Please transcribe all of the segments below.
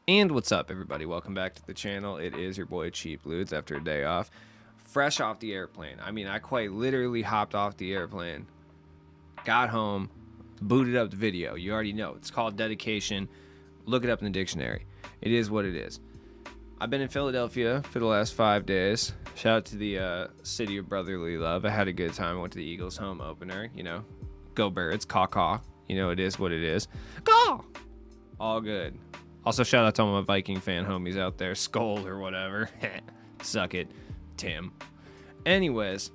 And what's up, everybody? Welcome back to the channel. It is your boy Cheap Ludes after a day off. Fresh off the airplane. I mean, I quite literally hopped off the airplane, got home, booted up the video. You already know. It's called dedication. Look it up in the dictionary. It is what it is. I've been in Philadelphia for the last 5 days. Shout out to the city of brotherly love. I had a good time. I went to the Eagles home opener. You know, go Birds, caw. You know, it is what it is. Caw! All good. Also, shout out to all my Viking fan homies out there. Skull or whatever. Suck it, Tim. Anyways,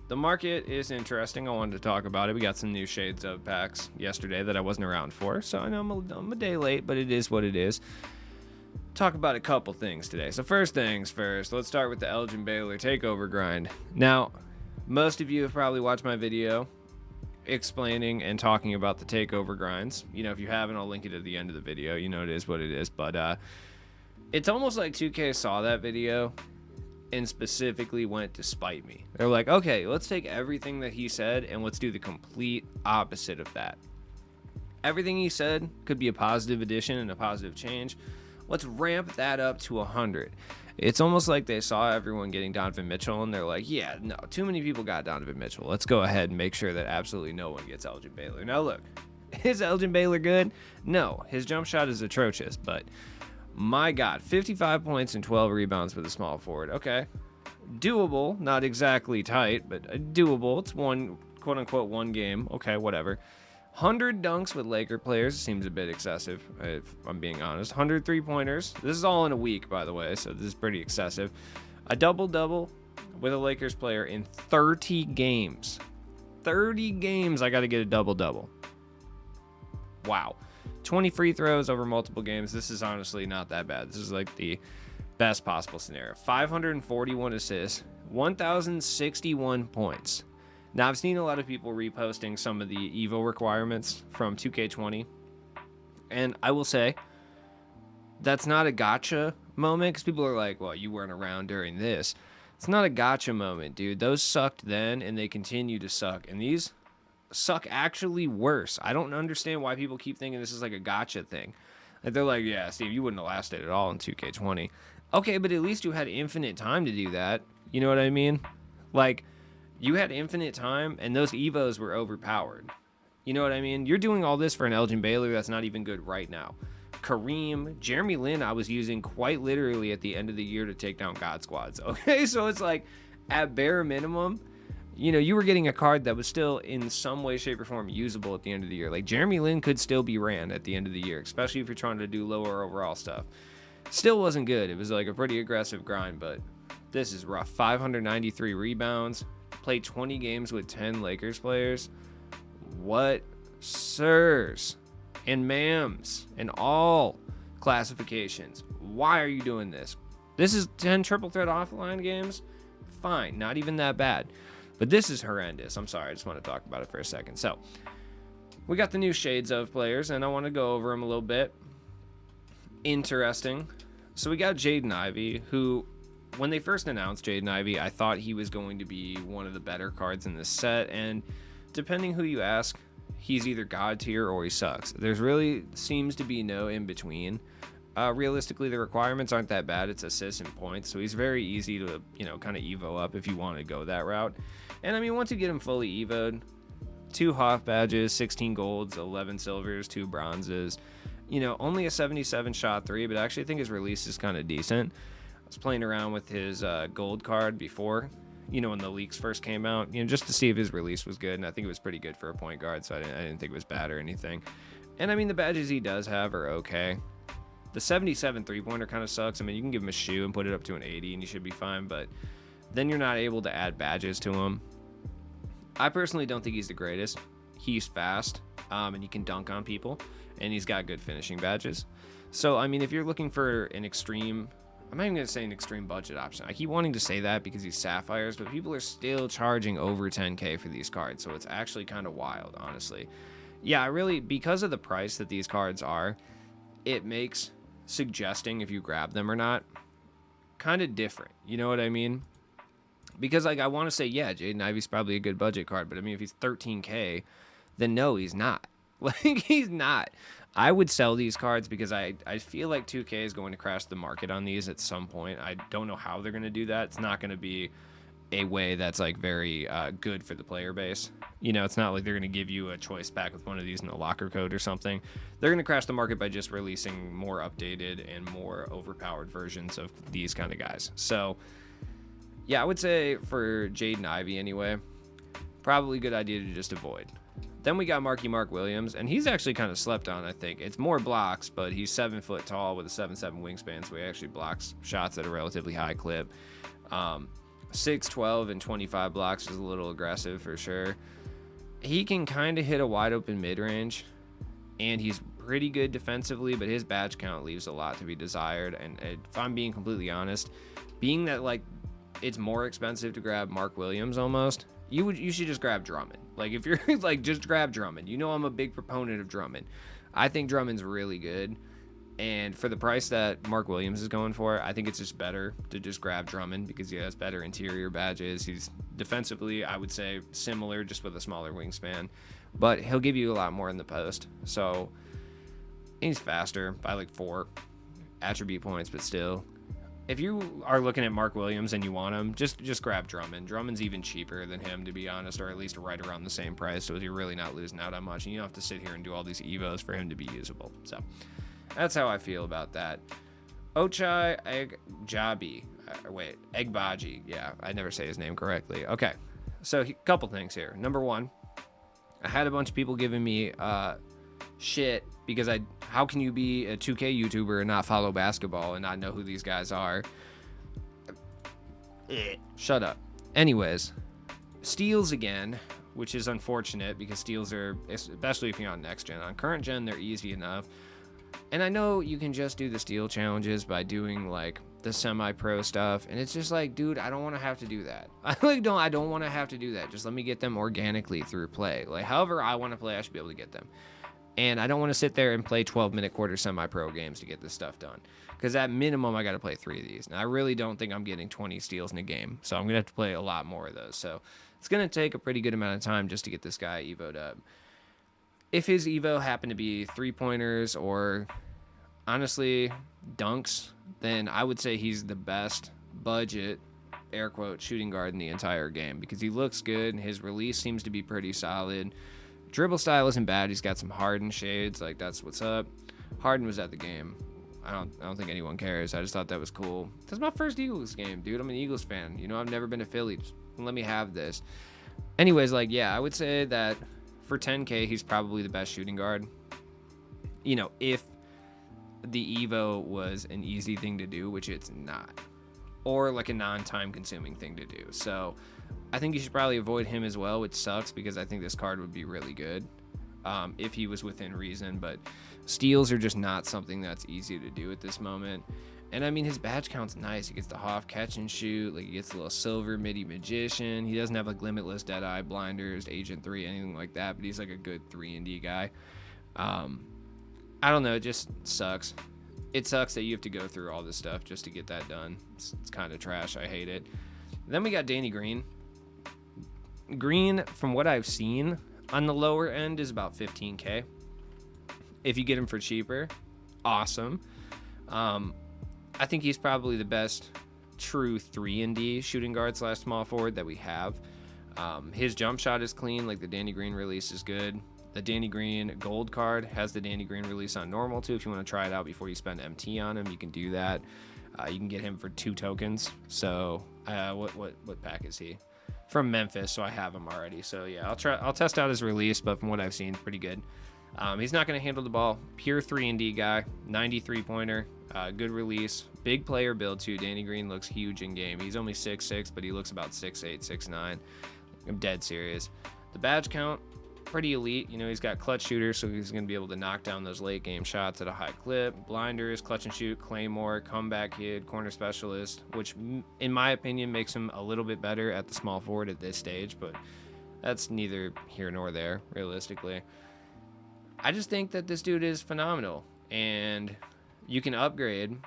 the market is interesting. I wanted to talk about it. We got some new Shades of packs yesterday that I wasn't around for. So I know I'm a day late, but it is what it is. Talk about a couple things today. So first things first, let's start with the Elgin Baylor takeover grind. Now, most of you have probably watched my video explaining and talking about the takeover grinds. You know, if you haven't, I'll link it at the end of the video. You know, it is what it is. But it's almost like 2K saw that video and specifically went to spite me. They're like, okay, let's take everything that he said and let's do the complete opposite of that. Everything he said could be a positive addition and a positive change. Let's ramp that up to 100. It's almost like they saw everyone getting Donovan Mitchell and they're like, yeah, no, too many people got Donovan Mitchell. Let's go ahead and make sure that absolutely no one gets Elgin Baylor. Now look, is Elgin Baylor good? No, his jump shot is atrocious, but my God, 55 points and 12 rebounds with a small forward. Okay, doable, not exactly tight, but doable. It's one, quote unquote, one game. Okay, whatever. 100 dunks with Laker players seems a bit excessive, if I'm being honest. 100 three-pointers. This is all in a week, by the way, so this is pretty excessive. A double-double with a Lakers player in 30 games. 30 games, I got to get a double-double. Wow. 20 free throws over multiple games. This is honestly not that bad. This is like the best possible scenario. 541 assists, 1,061 points. Now, I've seen a lot of people reposting some of the Evo requirements from 2K20, and I will say that's not a gotcha moment, because people are like, well, you weren't around during this. It's not a gotcha moment, dude. Those sucked then, and they continue to suck, and these suck actually worse. I don't understand why people keep thinking this is like a gotcha thing. Like, they're like, yeah, Steve, you wouldn't have lasted at all in 2K20. Okay, but at least you had infinite time to do that. You know what I mean? Like, you had infinite time, and those Evos were overpowered. You know what I mean? You're doing all this for an Elgin Baylor that's not even good right now. Kareem, Jeremy Lin, I was using quite literally at the end of the year to take down God Squads. Okay, so it's like, at bare minimum, you know, you were getting a card that was still in some way, shape, or form usable at the end of the year. Like, Jeremy Lin could still be ran at the end of the year, especially if you're trying to do lower overall stuff. Still wasn't good. It was like a pretty aggressive grind, but this is rough. 593 rebounds. Played 20 games with 10 Lakers players. What, sirs and ma'ams and all classifications? Why are you doing this? This is 10 triple threat offline games? Fine, not even that bad. But this is horrendous. I'm sorry, I just want to talk about it for a second. So, we got the new Shades of players, and I want to go over them a little bit. Interesting. So we got Jaden Ivy, who, when they first announced Jaden Ivy, I thought he was going to be one of the better cards in this set, and depending who you ask, he's either god tier or he sucks. There's really seems to be no in between. Realistically, the requirements aren't that bad. It's assists and points, so he's very easy to, you know, kind of evo up if you want to go that route. And I mean, once you get him fully evoed, 2 Hoff badges, 16 golds, 11 silvers, 2 bronzes, you know, only a 77 shot 3, but I actually think his release is kind of decent. I was playing around with his gold card before, you know, when the leaks first came out, you know, just to see if his release was good, and I think it was pretty good for a point guard, so I didn't think it was bad or anything. And I mean, the badges he does have are okay. The 77 three-pointer kind of sucks. I mean, you can give him a shoe and put it up to an 80, and you should be fine, but then you're not able to add badges to him. I personally don't think he's the greatest. He's fast, and he can dunk on people, and he's got good finishing badges. So, I mean, if you're looking for an extreme, I'm not even going to say an extreme budget option. I keep wanting to say that because he's Sapphires, but people are still charging over 10K for these cards, so it's actually kind of wild, honestly. Yeah, I really, because of the price that these cards are, it makes suggesting if you grab them or not kind of different. You know what I mean? Because, like, I want to say, yeah, Jaden Ivey's probably a good budget card, but I mean, if he's 13K, then no, he's not. Like, he's not. I would sell these cards because I feel like 2K is going to crash the market on these at some point. I don't know how they're going to do that. It's not going to be a way that's like very good for the player base. You know, it's not like they're going to give you a choice pack with one of these in the locker code or something. They're going to crash the market by just releasing more updated and more overpowered versions of these kind of guys. So, yeah, I would say for Jaden Ivy anyway, probably a good idea to just avoid. Then we got Mark Williams, and he's actually kind of slept on, I think. It's more blocks, but he's 7 foot tall with a 7'7" wingspan, so he actually blocks shots at a relatively high clip. 6'12" and 25 blocks is a little aggressive for sure. He can kind of hit a wide open mid-range, and he's pretty good defensively, but his badge count leaves a lot to be desired. And if I'm being completely honest, being that like it's more expensive to grab Mark Williams almost, you should just grab Drummond. Like if you're like, just grab Drummond. You know I'm a big proponent of Drummond. I think Drummond's really good. And for the price that Mark Williams is going for, I think it's just better to just grab Drummond because he has better interior badges. He's defensively, I would say, similar, just with a smaller wingspan. But he'll give you a lot more in the post. So he's faster by like 4 attribute points, but still. If you are looking at Mark Williams and you want him, just grab Drummond. Drummond's even cheaper than him, to be honest, or at least right around the same price. So you're really not losing out on much. And you don't have to sit here and do all these Evos for him to be usable. So that's how I feel about that. Ochai Jobby. Egbaji. Yeah, I never say his name correctly. Okay, so a couple things here. Number one, I had a bunch of people giving me shit because how can you be a 2K YouTuber and not follow basketball and not know who these guys are? Shut up. Anyways, steals again, which is unfortunate because steals are, especially if you're on next gen. On current gen, they're easy enough. And I know you can just do the steal challenges by doing like the semi-pro stuff, and it's just like, dude, I don't want to have to do that. I don't want to have to do that. Just let me get them organically through play. Like however I want to play, I should be able to get them. And I don't want to sit there and play 12-minute quarter semi-pro games to get this stuff done. Because at minimum, I got to play 3 of these. And I really don't think I'm getting 20 steals in a game. So I'm going to have to play a lot more of those. So it's going to take a pretty good amount of time just to get this guy evo'd up. If his evo happen to be 3-pointers or, honestly, dunks, then I would say he's the best budget, air quote, shooting guard in the entire game. Because he looks good. His release seems to be pretty solid. Dribble style isn't bad. He's got some Harden shades. Like, that's what's up. Harden was at the game. I don't think anyone cares. I just thought that was cool. That's my first Eagles game, dude. I'm an Eagles fan. You know, I've never been to Philly. Just let me have this. Anyways, like, yeah, I would say that for 10K, he's probably the best shooting guard. You know, if the Evo was an easy thing to do, which it's not. Or like a non-time consuming thing to do. So I think you should probably avoid him as well, which sucks because I think this card would be really good if he was within reason. But steals are just not something that's easy to do at this moment. And I mean, his badge count's nice. He gets the Hoff catch and shoot. Like, he gets a little silver midi magician. He doesn't have like limitless Deadeye, blinders, Agent 3, anything like that. But he's like a good 3-and-D guy. I don't know. It just sucks. It sucks that you have to go through all this stuff just to get that done. It's kind of trash. I hate it. Then we got Danny Green. Green, from what I've seen, on the lower end is about 15K. If you get him for cheaper, awesome. I think he's probably the best true 3-and-D shooting guard / small forward that we have. His jump shot is clean. Like, the Danny Green release is good. The Danny Green gold card has the Danny Green release on normal too. If you want to try it out before you spend MT on him, you can do that. You can get him for 2 tokens. So what pack is he? From Memphis, so I have him already. So yeah, I'll test out his release, but from what I've seen, pretty good. He's not going to handle the ball. Pure 3-and-D guy, 93-pointer, good release, big player build too. Danny Green looks huge in game. He's only 6'6", but he looks about 6'8", 6'9". I'm dead serious. The badge count, pretty elite. You know, he's got clutch shooters, so he's going to be able to knock down those late game shots at a high clip. Blinders, clutch and shoot, claymore, comeback kid, corner specialist, which in my opinion makes him a little bit better at the small forward at this stage, but that's neither here nor there, realistically. I just think that this dude is phenomenal, and you can upgrade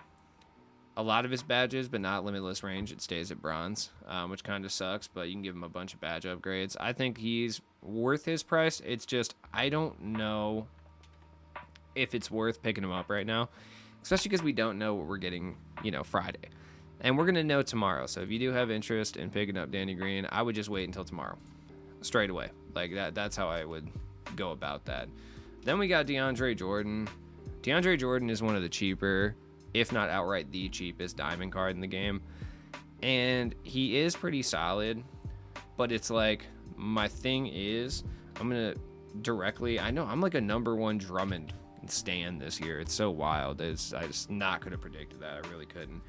a lot of his badges, but not limitless range. It stays at bronze, which kind of sucks, but you can give him a bunch of badge upgrades. I think he's worth his price. It's just, I don't know if it's worth picking him up right now, especially because we don't know what we're getting, Friday. And we're going to know tomorrow. So if you do have interest in picking up Danny Green, I would just wait until tomorrow. Straight away. Like that's how I would go about that. Then we got DeAndre Jordan. DeAndre Jordan is one of the cheaper, if not outright the cheapest diamond card in the game. And he is pretty solid, but it's like, my thing is, I'm going to directly, I know I'm like a number one Drummond stan this year. It's so wild. I just not could have predicted that. I really couldn't.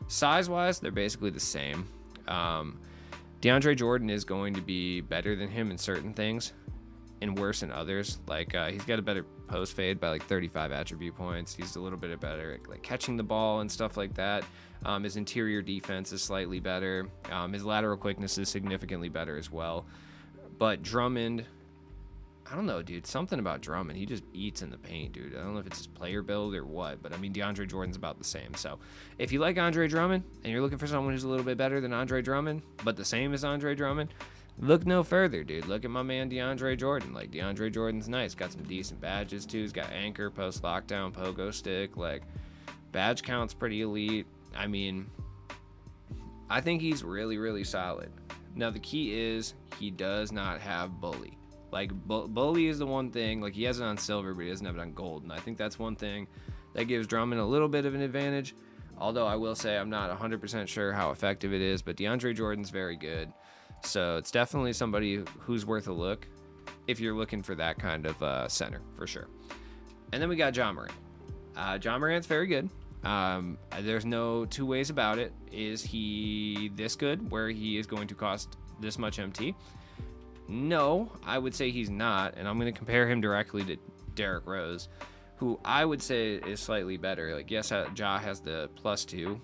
Size-wise, they're basically the same. DeAndre Jordan is going to be better than him in certain things and worse in others. Like, he's got a better post fade by like 35 attribute points. He's a little bit better at like catching the ball and stuff like that. His interior defense is slightly better. His lateral quickness is significantly better as well. But Drummond, I don't know, dude. Something about Drummond. He just eats in the paint, dude. I don't know if it's his player build or what, but I mean, DeAndre Jordan's about the same. So if you like Andre Drummond and you're looking for someone who's a little bit better than Andre Drummond, but the same as Andre Drummond, look no further, dude. Look at my man DeAndre Jordan. Like, DeAndre Jordan's nice. Got some decent badges, too. He's got anchor, post-lockdown, pogo stick. Like, badge count's pretty elite. I mean, I think he's really, really solid. Now, the key is he does not have bully. Like, bully is the one thing. Like, he has it on silver, but he doesn't have it on gold. And I think that's one thing that gives Drummond a little bit of an advantage. Although I will say I'm not 100% sure how effective it is. But DeAndre Jordan's very good. So it's definitely somebody who's worth a look if you're looking for that kind of center, for sure. And then we got Ja Morant. Ja Morant's very good. There's no two ways about it. Is he this good where he is going to cost this much MT? No, I would say he's not, and I'm going to compare him directly to Derrick Rose, who I would say is slightly better. Like, yes, Ja has the +2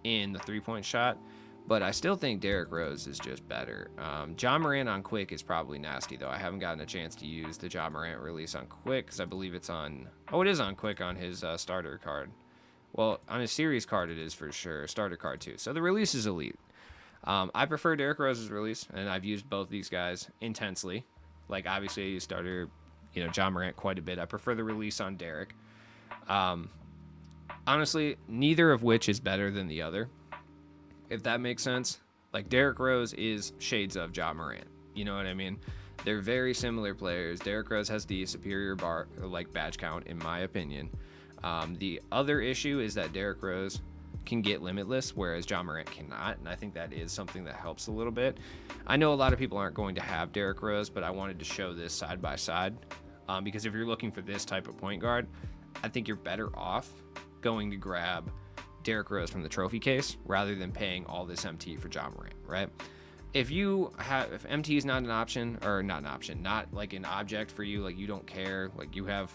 in the three-point shot, but I still think Derrick Rose is just better. Ja Morant on Quick is probably nasty, though. I haven't gotten a chance to use the Ja Morant release on Quick, because I believe it's on... Oh, it is on Quick on his starter card. Well, on his series card it is for sure. Starter card, too. So the release is elite. I prefer Derrick Rose's release, and I've used both these guys intensely. Like, obviously, you starter, Ja Morant quite a bit. I prefer the release on Derrick. Honestly, neither of which is better than the other, if that makes sense. Like, Derrick Rose is shades of Ja Morant. You know what I mean? They're very similar players. Derrick Rose has the superior badge count, in my opinion. The other issue is that Derrick Rose can get limitless, whereas Ja Morant cannot, and I think that is something that helps a little bit. I know a lot of people aren't going to have Derrick Rose, but I wanted to show this side by side, because if you're looking for this type of point guard, I think you're better off going to grab Derrick Rose from the trophy case rather than paying all this MT for Ja Morant, right? If MT is not an option, or not an option, not like an object for you, like you don't care, like you have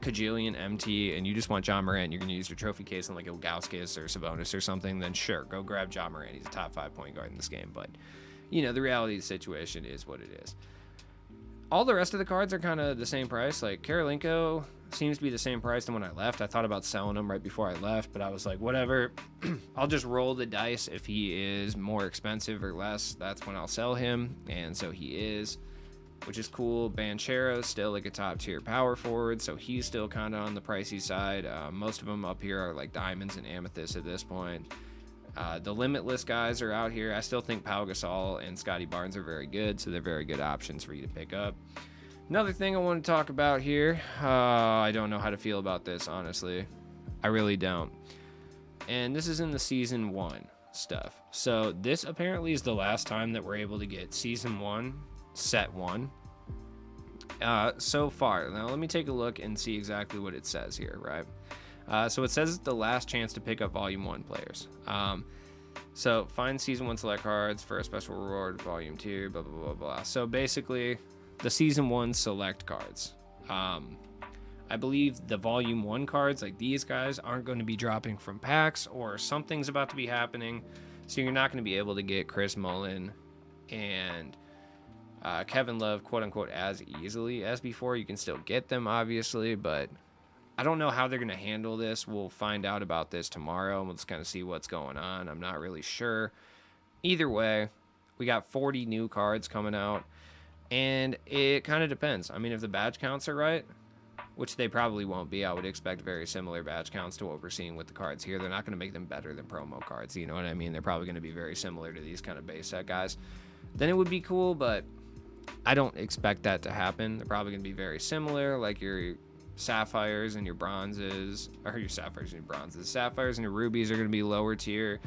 cajillion MT and you just want Ja Morant, you're going to use your trophy case on like Ilgauskas or Sabonis or something, then sure, go grab Ja Morant. He's a top 5 point guard in this game. But, the reality of the situation is what it is. All the rest of the cards are kind of the same price. Like, Karolinko seems to be the same price than when I left. I thought about selling him right before I left, but I was like, whatever. I'll just roll the dice. If he is more expensive or less, that's when I'll sell him. And so he is, which is cool. Banchero's still like a top tier power forward, so he's still kind of on the pricey side. Most of them up here are like diamonds and amethysts at this point. The limitless guys are out here. I still think Pau Gasol and Scotty Barnes are very good, so they're very good options for you to pick up. Another thing I want to talk about here, I don't know how to feel about this, honestly. I really don't. And this is in the Season 1 stuff. So this apparently is the last time that we're able to get Season 1 Set 1 so far. Now let me take a look and see exactly what it says here, right? So it says it's the last chance to pick up Volume 1 players. So find Season 1 select cards for a special reward, Volume 2, blah, blah, blah, blah. So basically, the Season 1 select cards. I believe the Volume 1 cards, like these guys, aren't going to be dropping from packs, or something's about to be happening. So you're not going to be able to get Chris Mullin and Kevin Love, quote-unquote, as easily as before. You can still get them, obviously, but I don't know how they're going to handle this. We'll find out about this tomorrow. We'll just kind of see what's going on. I'm not really sure. Either way, we got 40 new cards coming out, and it kind of depends. I mean, if the badge counts are right, which they probably won't be. I would expect very similar badge counts to what we're seeing with the cards here. They're not going to make them better than promo cards. You know what I mean? They're probably going to be very similar to these kind of base set guys. Then it would be cool, but I don't expect that to happen. They're probably going to be very similar, like your sapphires and your bronzes, or your sapphires and your bronzes. Sapphires and your rubies are going to be lower tier.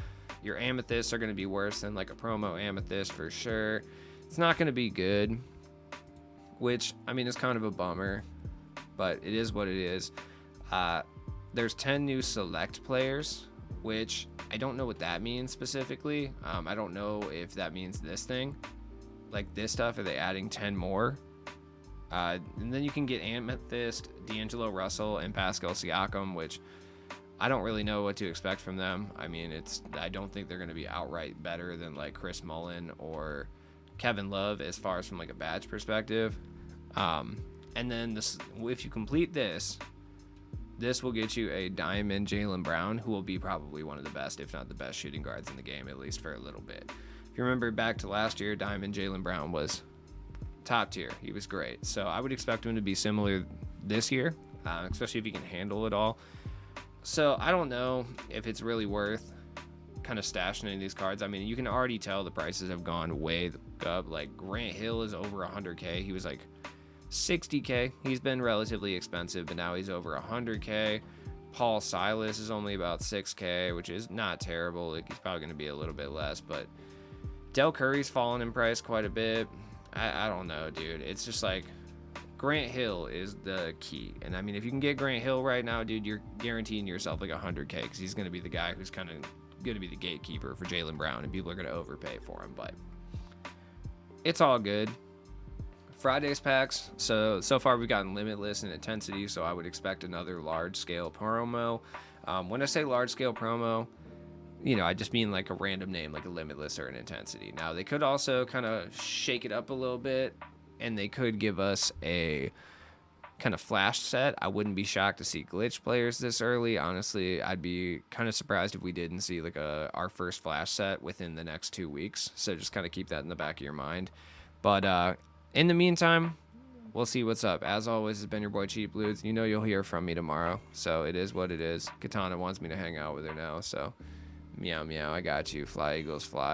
Your amethysts are going to be worse than like a promo amethyst for sure. It's not going to be good, which, I mean, is kind of a bummer, but it is what it is. There's 10 new select players, which I don't know what that means specifically. I don't know if that means this thing, like this stuff. Are they adding 10 more? And then you can get Amethyst, D'Angelo Russell, and Pascal Siakam, which I don't really know what to expect from them. I mean, I don't think they're going to be outright better than like Chris Mullin or Kevin Love as far as from like a badge perspective. And then if you complete this will get you a Diamond Jaylen Brown, who will be probably one of the best, if not the best shooting guards in the game, at least for a little bit. If you remember back to last year, Diamond Jaylen Brown was top tier. He was great. So I would expect him to be similar this year, especially if he can handle it all. So I don't know if it's really worth kind of stashing any of these cards. I mean, you can already tell the prices have gone way up. Like Grant Hill is over 100K. He was like 60K. He's been relatively expensive, but now he's over 100K. Paul Silas is only about 6K, which is not terrible. Like, he's probably going to be a little bit less, but Del Curry's fallen in price quite a bit. I don't know, dude. It's just like Grant Hill is the key. And I mean, if you can get Grant Hill right now, dude, you're guaranteeing yourself like 100K, because he's going to be the guy who's kind of going to be the gatekeeper for Jaylen Brown, and people are going to overpay for him. But it's all good. Friday's packs. So far we've gotten Limitless and Intensity, so I would expect another large-scale promo. When I say large-scale promo, you know, I just mean like a random name, like a Limitless or an Intensity. Now, they could also kind of shake it up a little bit, and they could give us a kind of flash set. I wouldn't be shocked to see glitch players this early. Honestly, I'd be kind of surprised if we didn't see like our first flash set within the next 2 weeks. So just kind of keep that in the back of your mind. But in the meantime, we'll see what's up. As always, it's been your boy Cheap Ludes. You know you'll hear from me tomorrow. So it is what it is. Katana wants me to hang out with her now. So meow meow, I got you. Fly Eagles fly.